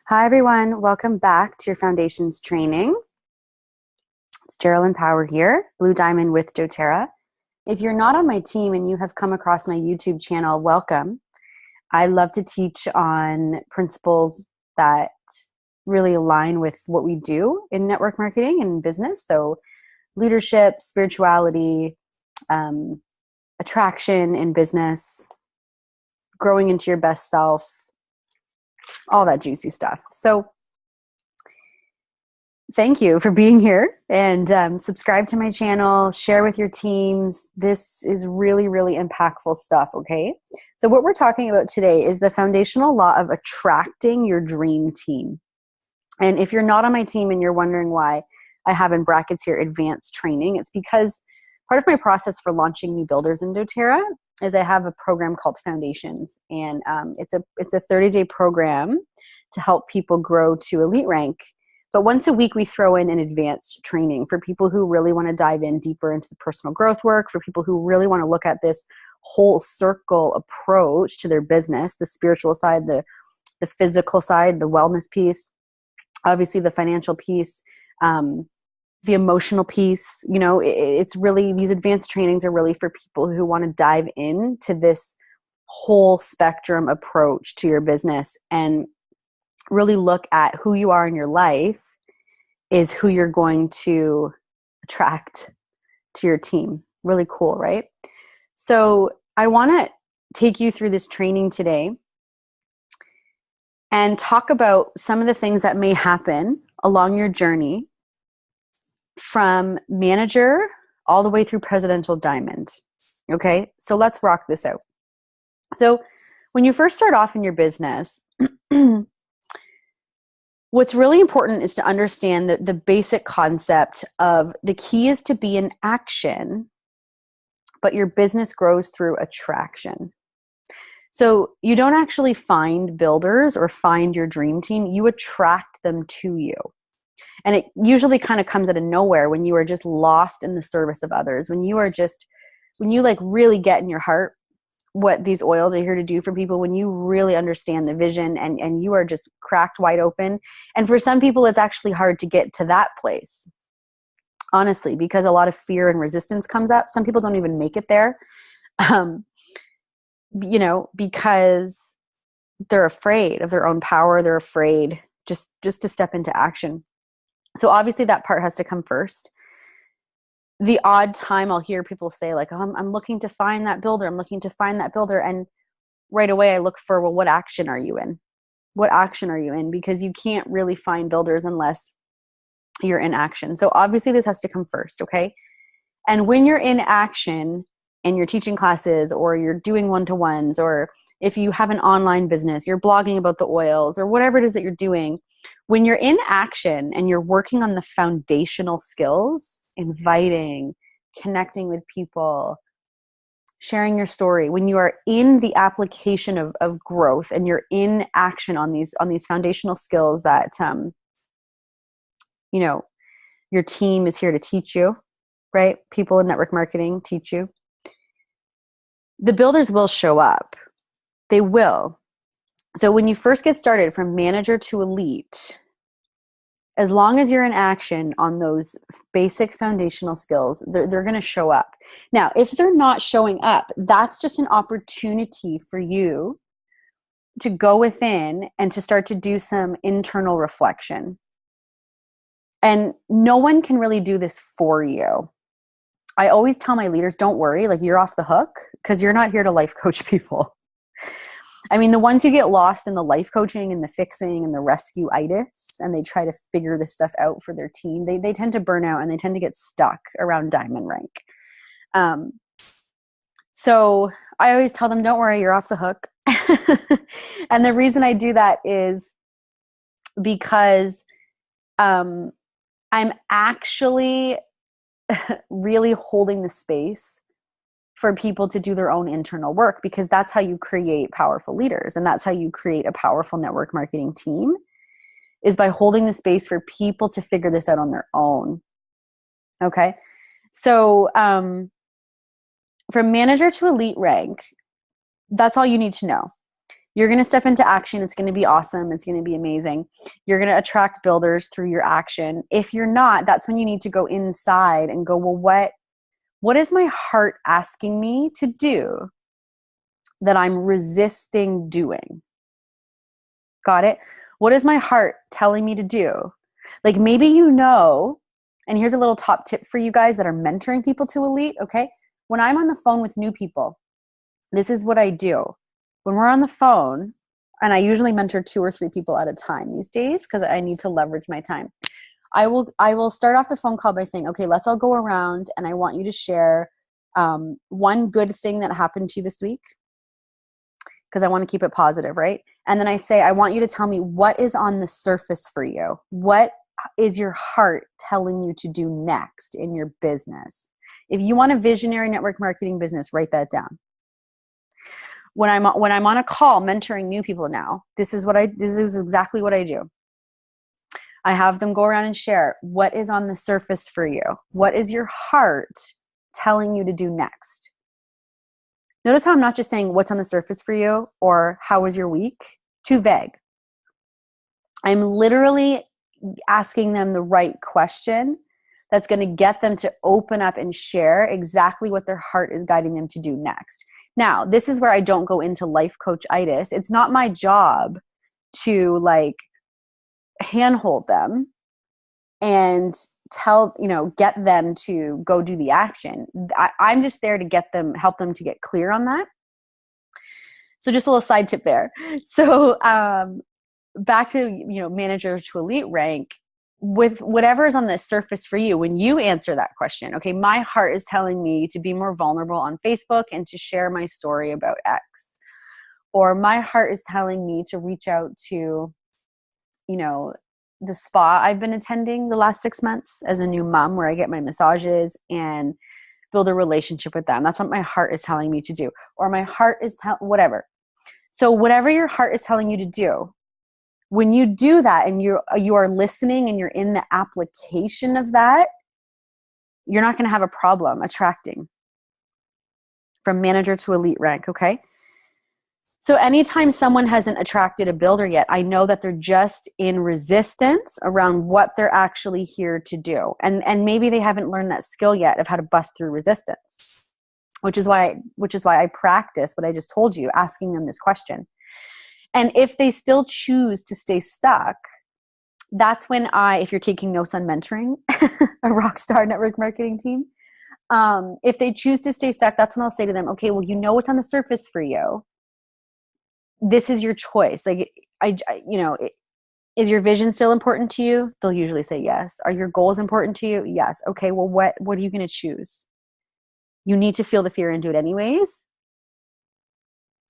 Hi, everyone. Welcome back to your foundations training. It's Geraldine Power here, Blue Diamond with doTERRA. If you're not on my team and you have come across my YouTube channel, welcome. I love to teach on principles that really align with what we do in network marketing and business. So leadership, spirituality, attraction in business, growing into your best self, all that juicy stuff. So thank you for being here and subscribe to my channel, share with your teams. This is really, really impactful stuff, okay? So what we're talking about today is the foundational law of attracting your dream team. And if you're not on my team and you're wondering why I have in brackets here advanced training, it's because part of my process for launching new builders in doTERRA is I have a program called Foundations. And it's a 30-day program to help people grow to elite rank. But once a week, we throw in an advanced training for people who really want to dive in deeper into the personal growth work, for people who really want to look at this whole circle approach to their business, the spiritual side, the physical side, the wellness piece, obviously the financial piece, the emotional piece. You know, it's really, these advanced trainings are really for people who want to dive into this whole spectrum approach to your business and really look at who you are in your life is who you're going to attract to your team. Really cool, right? So I want to take you through this training today and talk about some of the things that may happen along your journey from manager all the way through presidential diamond. Okay, so let's rock this out. So when you first start off in your business, what's really important is to understand that the basic concept of the key is to be in action, but your business grows through attraction. So you don't actually find builders or find your dream team, you attract them to you. And it usually kind of comes out of nowhere when you are just lost in the service of others, when you like really get in your heart what these oils are here to do for people, when you really understand the vision and you are just cracked wide open. And for some people, it's actually hard to get to that place, honestly, because a lot of fear and resistance comes up. Some people don't even make it there, because they're afraid of their own power. They're afraid just to step into action. So obviously that part has to come first. The odd time I'll hear people say like, oh, I'm looking to find that builder. I'm looking to find that builder. And right away I look for, well, what action are you in? What action are you in? Because you can't really find builders unless you're in action. So obviously this has to come first, okay? And when you're in action and you're teaching classes or you're doing one-to-ones, or if you have an online business, you're blogging about the oils or whatever it is that you're doing, when you're in action and you're working on the foundational skills, inviting, connecting with people, sharing your story, when you are in the application of growth and you're in action on these foundational skills that your team is here to teach you, right? People in network marketing teach you. The builders will show up. They will. So when you first get started from manager to elite, as long as you're in action on those basic foundational skills, they're going to show up. Now, if they're not showing up, that's just an opportunity for you to go within and to start to do some internal reflection. And no one can really do this for you. I always tell my leaders, don't worry, like you're off the hook because you're not here to life coach people. I mean, the ones who get lost in the life coaching and the fixing and the rescue-itis and they try to figure this stuff out for their team, they tend to burn out and they tend to get stuck around diamond rank. So I always tell them, don't worry, you're off the hook. And the reason I do that is because I'm actually really holding the space for people to do their own internal work, because that's how you create powerful leaders. And that's how you create a powerful network marketing team, is by holding the space for people to figure this out on their own. Okay. So, from manager to elite rank, that's all you need to know. You're going to step into action. It's going to be awesome. It's going to be amazing. You're going to attract builders through your action. If you're not, that's when you need to go inside and go, well, what is my heart asking me to do that I'm resisting doing? Got it? What is my heart telling me to do? Like maybe and here's a little top tip for you guys that are mentoring people to elite, okay? When I'm on the phone with new people, this is what I do. When we're on the phone, and I usually mentor 2 or 3 people at a time these days because I need to leverage my time. I will start off the phone call by saying, okay, let's all go around and I want you to share one good thing that happened to you this week, because I want to keep it positive, right? And then I say, I want you to tell me what is on the surface for you. What is your heart telling you to do next in your business? If you want a visionary network marketing business, write that down. When I'm on a call mentoring new people now, this is exactly what I do. I have them go around and share what is on the surface for you. What is your heart telling you to do next? Notice how I'm not just saying what's on the surface for you or how was your week? Too vague. I'm literally asking them the right question that's going to get them to open up and share exactly what their heart is guiding them to do next. Now, this is where I don't go into life coach-itis. It's not my job to handhold them and get them to go do the action. I'm just there to help them to get clear on that. So just a little side tip there. So back to, manager to elite rank, with whatever is on the surface for you, when you answer that question, okay, my heart is telling me to be more vulnerable on Facebook and to share my story about X. Or my heart is telling me to reach out to, the spa I've been attending the last 6 months as a new mom, where I get my massages and build a relationship with them. That's what my heart is telling me to do. Or my heart is whatever. So whatever your heart is telling you to do, when you do that and you are listening and you're in the application of that, you're not going to have a problem attracting from manager to elite rank, okay? So anytime someone hasn't attracted a builder yet, I know that they're just in resistance around what they're actually here to do. And maybe they haven't learned that skill yet of how to bust through resistance, which is why I practice what I just told you, asking them this question. And if they still choose to stay stuck, that's when if you're taking notes on mentoring a rockstar network marketing team, if they choose to stay stuck, that's when I'll say to them, okay, well, you know what's on the surface for you. This is your choice. Is your vision still important to you? They'll usually say yes. Are your goals important to you? Yes. Okay, well, what are you going to choose? You need to feel the fear and do it anyways.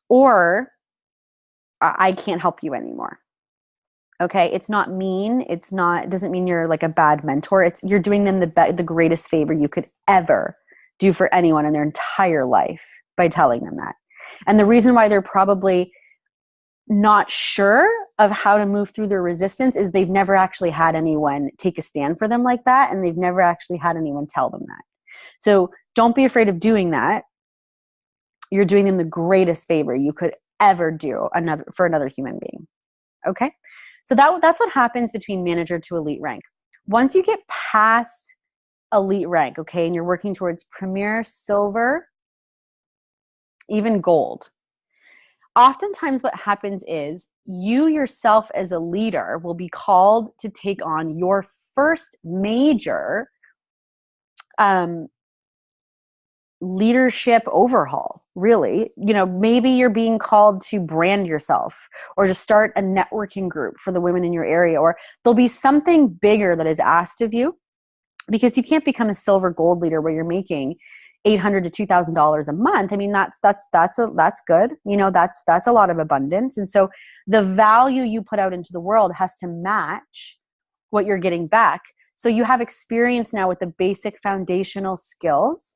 Or I can't help you anymore. Okay, it's not mean. It doesn't mean you're like a bad mentor. You're doing them the greatest favor you could ever do for anyone in their entire life by telling them that. And the reason why they're probably not sure of how to move through their resistance is they've never actually had anyone take a stand for them like that, and they've never actually had anyone tell them that. So don't be afraid of doing that. You're doing them the greatest favor you could ever do for another human being. Okay? So that's what happens between manager to elite rank. Once you get past elite rank, okay, and you're working towards premier, silver, even gold, oftentimes what happens is you yourself as a leader will be called to take on your first major leadership overhaul, really. Maybe you're being called to brand yourself or to start a networking group for the women in your area, or there'll be something bigger that is asked of you, because you can't become a silver gold leader where you're making $800 to $2,000 a month. I mean, that's good. That's a lot of abundance. And so the value you put out into the world has to match what you're getting back. So you have experience now with the basic foundational skills.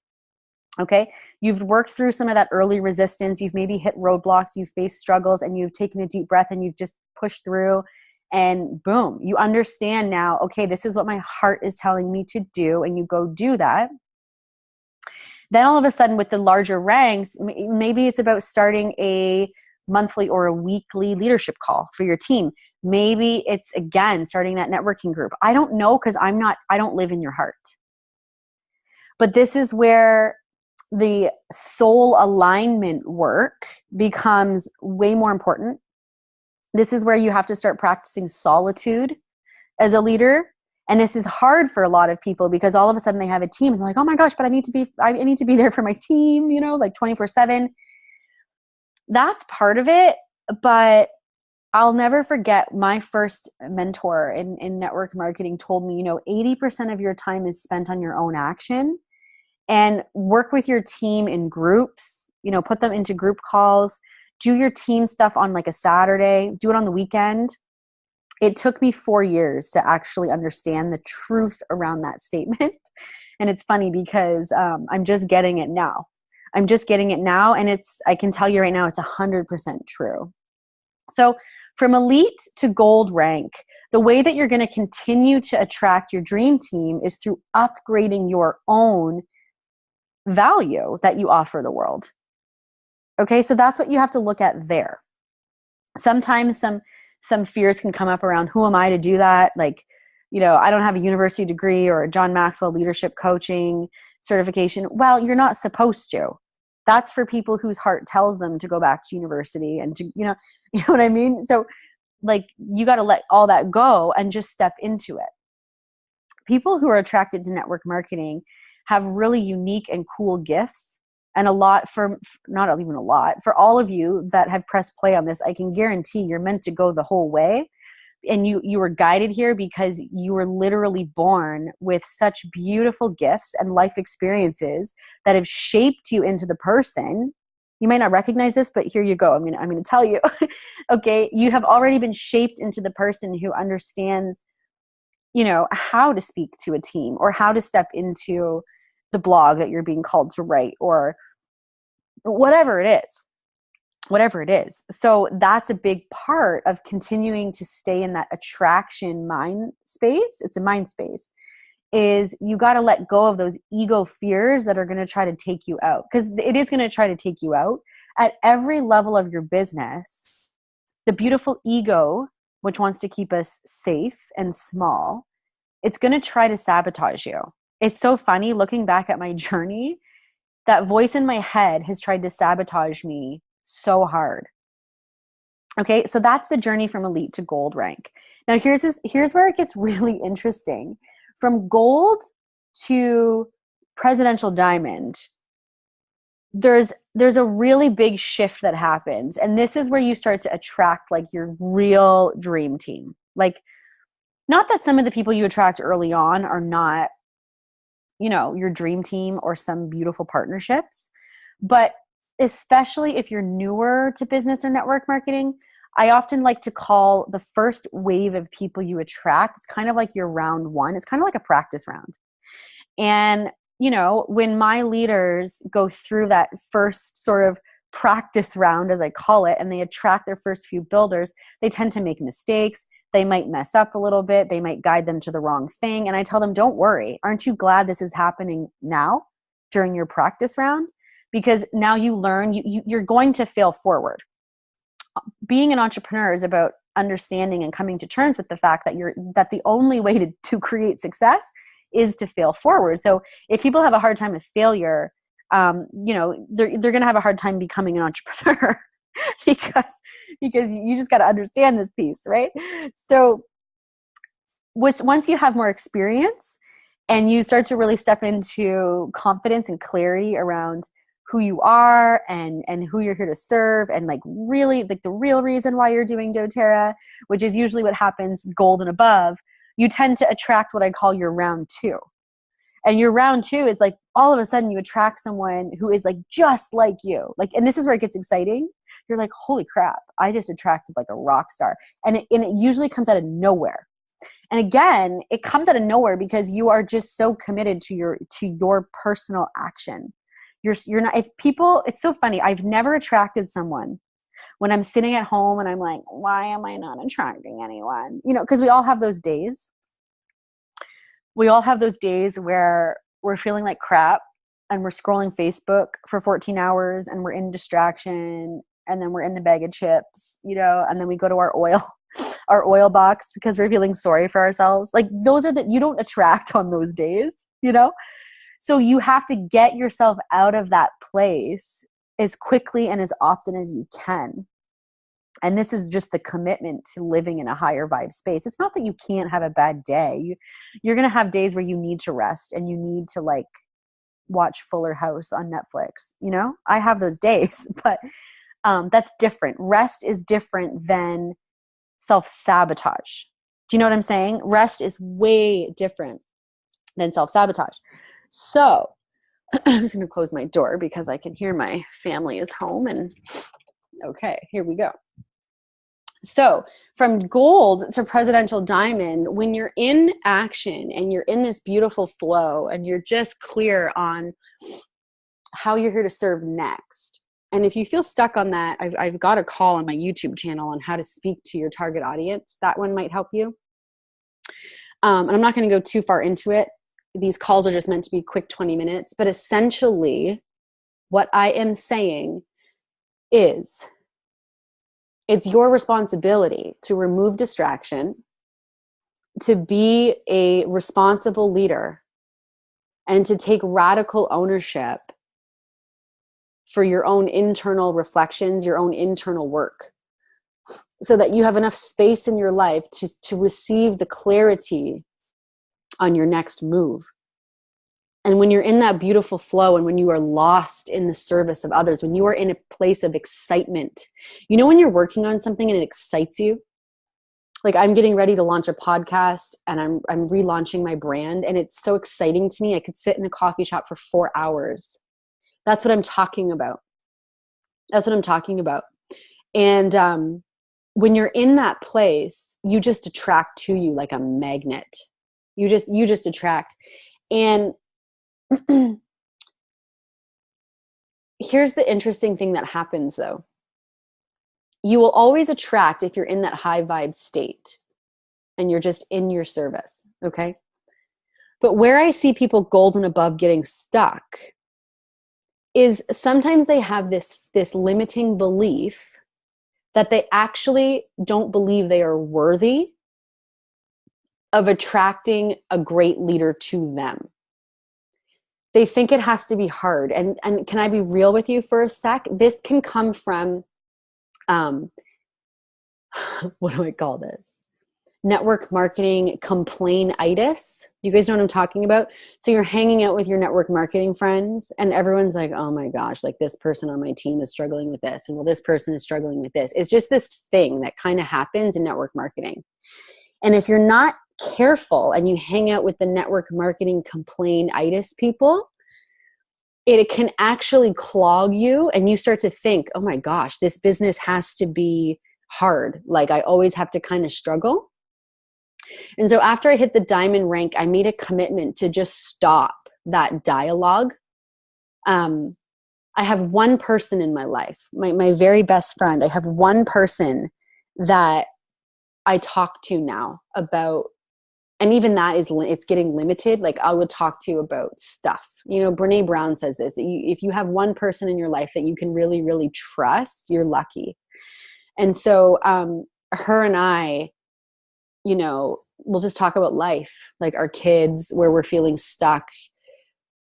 Okay. You've worked through some of that early resistance. You've maybe hit roadblocks, you've faced struggles, and you've taken a deep breath and you've just pushed through, and boom, you understand now, okay, this is what my heart is telling me to do. And you go do that. Then all of a sudden with the larger ranks, maybe it's about starting a monthly or a weekly leadership call for your team. Maybe it's, again, starting that networking group. I don't know, because I don't live in your heart. But this is where the soul alignment work becomes way more important. This is where you have to start practicing solitude as a leader. And this is hard for a lot of people, because all of a sudden they have a team and they're like, oh my gosh, but I need to be there for my team, like 24/7. That's part of it. But I'll never forget, my first mentor in network marketing told me, 80% of your time is spent on your own action, and work with your team in groups, put them into group calls, do your team stuff on like a Saturday, do it on the weekend. It took me 4 years to actually understand the truth around that statement. And it's funny because I'm just getting it now. And I can tell you right now, it's 100% true. So from elite to gold rank, the way that you're going to continue to attract your dream team is through upgrading your own value that you offer the world. Okay, so that's what you have to look at there. Sometimes some fears can come up around, who am I to do that? Like, I don't have a university degree or a John Maxwell leadership coaching certification. Well, you're not supposed to. That's for people whose heart tells them to go back to university and to, you know what I mean? So like, you got to let all that go and just step into it. People who are attracted to network marketing have really unique and cool gifts. And not even a lot, for all of you that have pressed play on this, I can guarantee you're meant to go the whole way. And you were guided here because you were literally born with such beautiful gifts and life experiences that have shaped you into the person. You might not recognize this, but here you go. I'm going to tell you. Okay, you have already been shaped into the person who understands, how to speak to a team, or how to step into the blog that you're being called to write, or whatever it is. So that's a big part of continuing to stay in that attraction mind space. It's a mind space. Is you got to let go of those ego fears that are going to try to take you out, because it is going to try to take you out at every level of your business. The beautiful ego, which wants to keep us safe and small, it's going to try to sabotage you. It's so funny looking back at my journey. That voice in my head has tried to sabotage me so hard. Okay, so that's the journey from elite to gold rank. Now here's where it gets really interesting. From gold to presidential diamond, there's a really big shift that happens. And this is where you start to attract like your real dream team. Like, not that some of the people you attract early on are not, your dream team or some beautiful partnerships. But especially if you're newer to business or network marketing, I often like to call the first wave of people you attract, it's kind of like your round one. It's kind of like a practice round. And, when my leaders go through that first sort of practice round, as I call it, and they attract their first few builders, they tend to make mistakes. They might mess up a little bit. They might guide them to the wrong thing. And I tell them, don't worry. Aren't you glad this is happening now during your practice round? Because now you learn, you're going to fail forward. Being an entrepreneur is about understanding and coming to terms with the fact that the only way to create success is to fail forward. So if people have a hard time with failure, they're going to have a hard time becoming an entrepreneur. because you just got to understand this piece, right? So once you have more experience and you start to really step into confidence and clarity around who you are and who you're here to serve, and like really like the real reason why you're doing doTERRA, which is usually what happens gold and above, you tend to attract what I call your round two. And your round two is like all of a sudden you attract someone who is like just like you. Like, and this is where it gets exciting. You're like, holy crap, I just attracted like a rock star. And it usually comes out of nowhere. And again, it comes out of nowhere because you are just so committed to your personal action. You're not, if people, it's so funny. I've never attracted someone when I'm sitting at home and I'm like, why am I not attracting anyone? Because we all have those days. We all have those days where we're feeling like crap and we're scrolling Facebook for 14 hours and we're in distraction and then we're in the bag of chips, you know, and then we go to our oil box because we're feeling sorry for ourselves. Like those are you don't attract on those days, you know? So you have to get yourself out of that place as quickly and as often as you can. And this is just the commitment to living in a higher vibe space. It's not that you can't have a bad day. You're going to have days where you need to rest and you need to like watch Fuller House on Netflix. You know, I have those days, but that's different. Rest is different than self-sabotage. Do you know what I'm saying? Rest is way different than self-sabotage. So I'm just going to close my door because I can hear my family is home. And okay, here we go. So from gold to presidential diamond, when you're in action and you're in this beautiful flow and you're just clear on how you're here to serve next. And if you feel stuck on that, I've got a call on my YouTube channel on how to speak to your target audience. That one might help you. And I'm not going to go too far into it. These calls are just meant to be quick 20 minutes. But essentially, what I am saying is, it's your responsibility to remove distraction, to be a responsible leader, and to take radical ownership for your own internal reflections, your own internal work, so that you have enough space in your life to receive the clarity on your next move. And when you're in that beautiful flow and when you are lost in the service of others, when you are in a place of excitement, you know, when you're working on something and it excites you, like I'm getting ready to launch a podcast and I'm relaunching my brand and it's so exciting to me. I could sit in a coffee shop for 4 hours. That's what I'm talking about. That's what I'm talking about. And when you're in that place, you just attract to you like a magnet. You just attract. And here's the interesting thing that happens though. You will always attract if you're in that high vibe state and you're just in your service, okay? But where I see people golden above getting stuck is sometimes they have this limiting belief that they actually don't believe they are worthy of attracting a great leader to them. They think it has to be hard. And can I be real with you for a sec? This can come from, what do I call this? Network marketing complain-itis. You guys know what I'm talking about? So you're hanging out with your network marketing friends and everyone's like, oh my gosh, like this person on my team is struggling with this. And well, this person is struggling with this. It's just this thing that kind of happens in network marketing. And if you're not careful and you hang out with the network marketing complain-itis people, it can actually clog you and you start to think, oh my gosh, this business has to be hard. Like I always have to kind of struggle. And so after I hit the diamond rank, I made a commitment to just stop that dialogue. I have one person in my life, my very best friend. I have one person that I talk to now about, and even that it's getting limited. Like I would talk to you about stuff. You know, Brene Brown says this, if you have one person in your life that you can really, really trust, you're lucky. And so her and I, you know, we'll just talk about life, like our kids, where we're feeling stuck,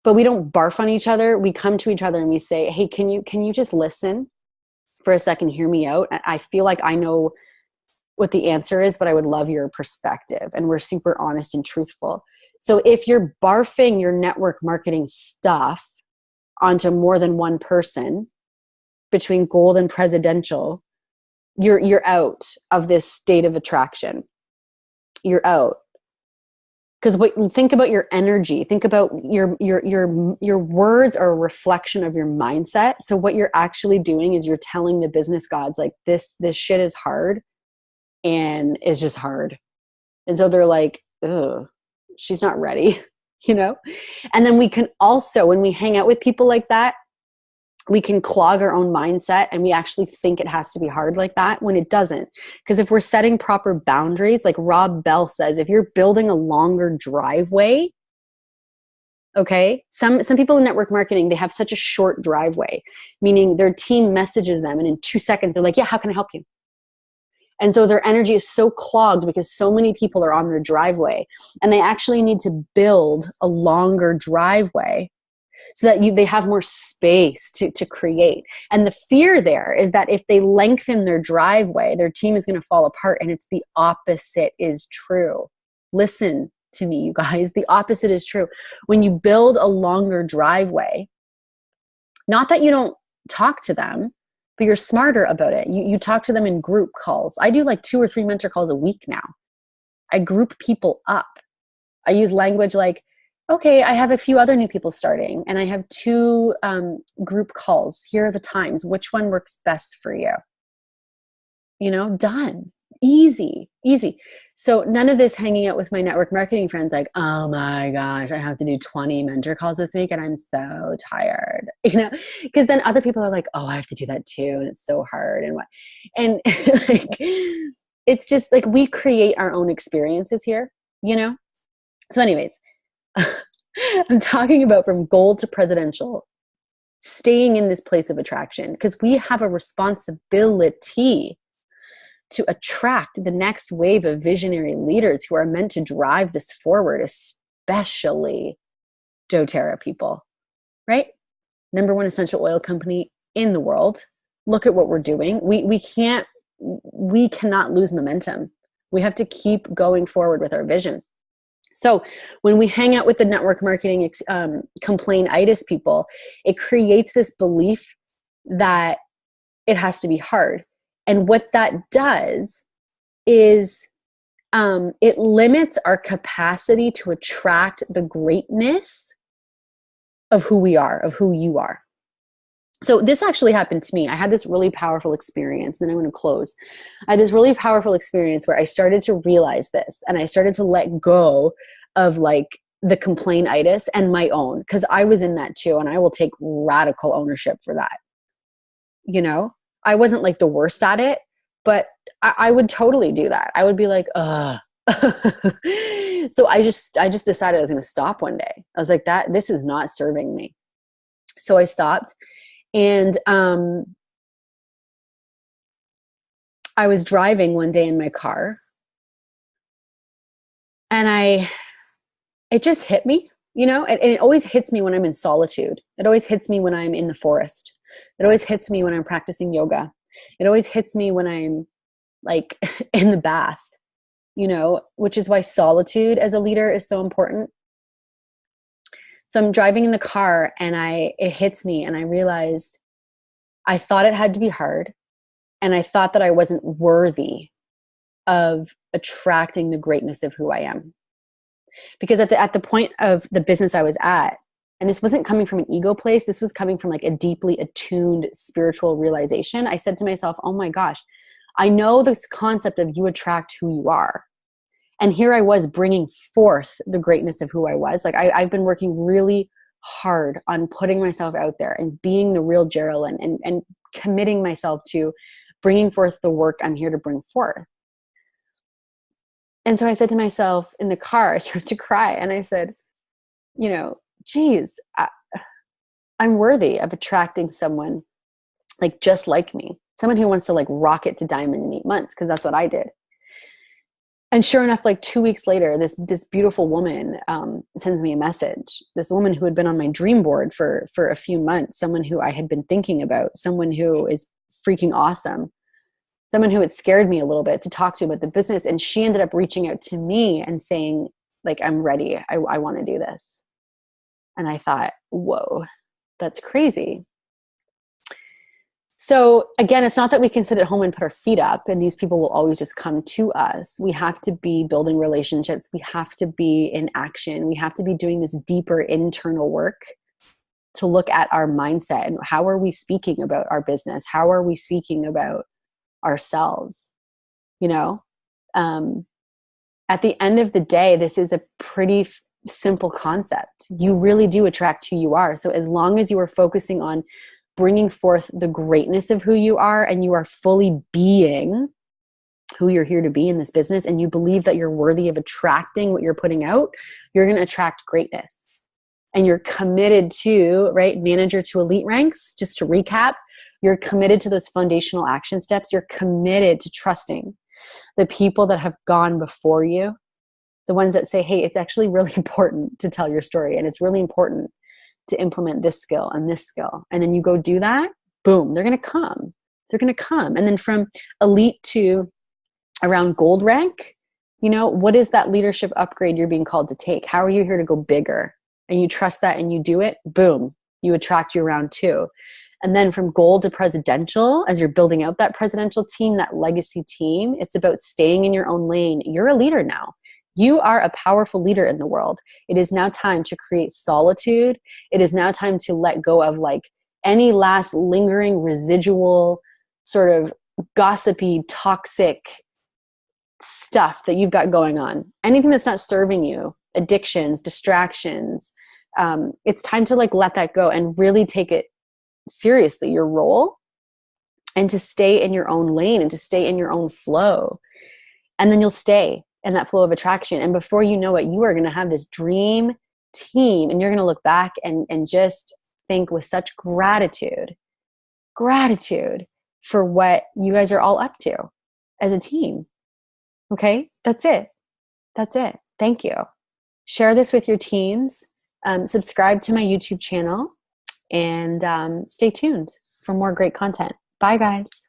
but we don't barf on each other. We come to each other and we say, hey, can you just listen for a second, hear me out? I feel like I know what the answer is, but I would love your perspective. And we're super honest and truthful. So if you're barfing your network marketing stuff onto more than one person between gold and presidential, you're out of this state of attraction. You're out. Because think about your energy. Think about your words are a reflection of your mindset. So what you're actually doing is you're telling the business gods like this shit is hard and it's just hard. And so they're like, ugh, she's not ready, you know? And then we can also, when we hang out with people like that, we can clog our own mindset and we actually think it has to be hard like that when it doesn't. Because if we're setting proper boundaries, like Rob Bell says, if you're building a longer driveway, Okay. Some people in network marketing, they have such a short driveway, meaning their team messages them and in 2 seconds they're like, yeah, how can I help you? And so their energy is so clogged because so many people are on their driveway, and they actually need to build a longer driveway so that they have more space to create. And the fear there is that if they lengthen their driveway, their team is going to fall apart. And it's the opposite is true. Listen to me, you guys. The opposite is true. When you build a longer driveway, not that you don't talk to them, but you're smarter about it. You talk to them in group calls. I do like 2 or 3 mentor calls a week now. I group people up. I use language like, okay, I have a few other new people starting and I have 2 group calls. Here are the times. Which one works best for you? Done. Easy. So none of this hanging out with my network marketing friends like, oh my gosh, I have to do 20 mentor calls this week and I'm so tired, because then other people are like, oh, I have to do that too. And it's so hard and like, it's just like we create our own experiences here, So anyways, I'm talking about from gold to presidential, staying in this place of attraction, because we have a responsibility to attract the next wave of visionary leaders who are meant to drive this forward, especially doTERRA people, right? Number 1 essential oil company in the world. Look at what we're doing. We cannot lose momentum. We have to keep going forward with our vision. So when we hang out with the network marketing complain-itis people, it creates this belief that it has to be hard. And what that does is it limits our capacity to attract the greatness of who we are, of who you are. So this actually happened to me. I had this really powerful experience, and then I'm going to close. I had this really powerful experience where I started to realize this, and I started to let go of like the complain-itis and my own, because I was in that too, and I will take radical ownership for that. I wasn't like the worst at it, but I would totally do that. I would be like, ugh. So I just decided I was going to stop one day. I was like, this is not serving me. So I stopped, and I was driving one day in my car, and it just hit me, and it always hits me when I'm in solitude. It always hits me when I'm in the forest. It always hits me when I'm practicing yoga. It always hits me when I'm like in the bath, which is why solitude as a leader is so important. So I'm driving in the car, and it hits me, and I realized I thought it had to be hard, and I thought that I wasn't worthy of attracting the greatness of who I am. Because at the point of the business I was at, and this wasn't coming from an ego place, this was coming from like a deeply attuned spiritual realization. I said to myself, oh my gosh, I know this concept of you attract who you are. And here I was bringing forth the greatness of who I was. Like I've been working really hard on putting myself out there and being the real Geraldine, and committing myself to bringing forth the work I'm here to bring forth. And so I said to myself in the car, I started to cry, and I said, geez, I'm worthy of attracting someone like just like me, someone who wants to like rocket to diamond in 8 months, because that's what I did. And sure enough, like 2 weeks later, this beautiful woman sends me a message. This woman who had been on my dream board for a few months, someone who I had been thinking about, someone who is freaking awesome, someone who had scared me a little bit to talk to about the business. And she ended up reaching out to me and saying, like, I'm ready. I want to do this. And I thought, whoa, that's crazy. So again, it's not that we can sit at home and put our feet up and these people will always just come to us. We have to be building relationships. We have to be in action. We have to be doing this deeper internal work to look at our mindset and how are we speaking about our business? How are we speaking about ourselves? At the end of the day, this is a pretty simple concept. You really do attract who you are. So as long as you are focusing on bringing forth the greatness of who you are and you are fully being who you're here to be in this business, and you believe that you're worthy of attracting what you're putting out, you're going to attract greatness. and you're committed to, right, manager to elite ranks, just to recap, you're committed to those foundational action steps. You're committed to trusting the people that have gone before you, the ones that say, hey, it's actually really important to tell your story, and it's really important to implement this skill and this skill. And then you go do that, boom, they're going to come. They're going to come. And then from elite to around gold rank, what is that leadership upgrade you're being called to take? How are you here to go bigger? And you trust that and you do it, boom, you attract your round two. And then from gold to presidential, as you're building out that presidential team, that legacy team, it's about staying in your own lane. You're a leader now. You are a powerful leader in the world. It is now time to create solitude. It is now time to let go of like any last lingering residual sort of gossipy, toxic stuff that you've got going on. Anything that's not serving you, addictions, distractions. It's time to like let that go and really take it seriously, your role, and to stay in your own lane and to stay in your own flow. And then you'll stay in that flow of attraction. And before you know it, you are going to have this dream team, and you're going to look back and just think with such gratitude for what you guys are all up to as a team. Okay, that's it. Thank you. Share this with your teams. Subscribe to my YouTube channel, and stay tuned for more great content. Bye, guys.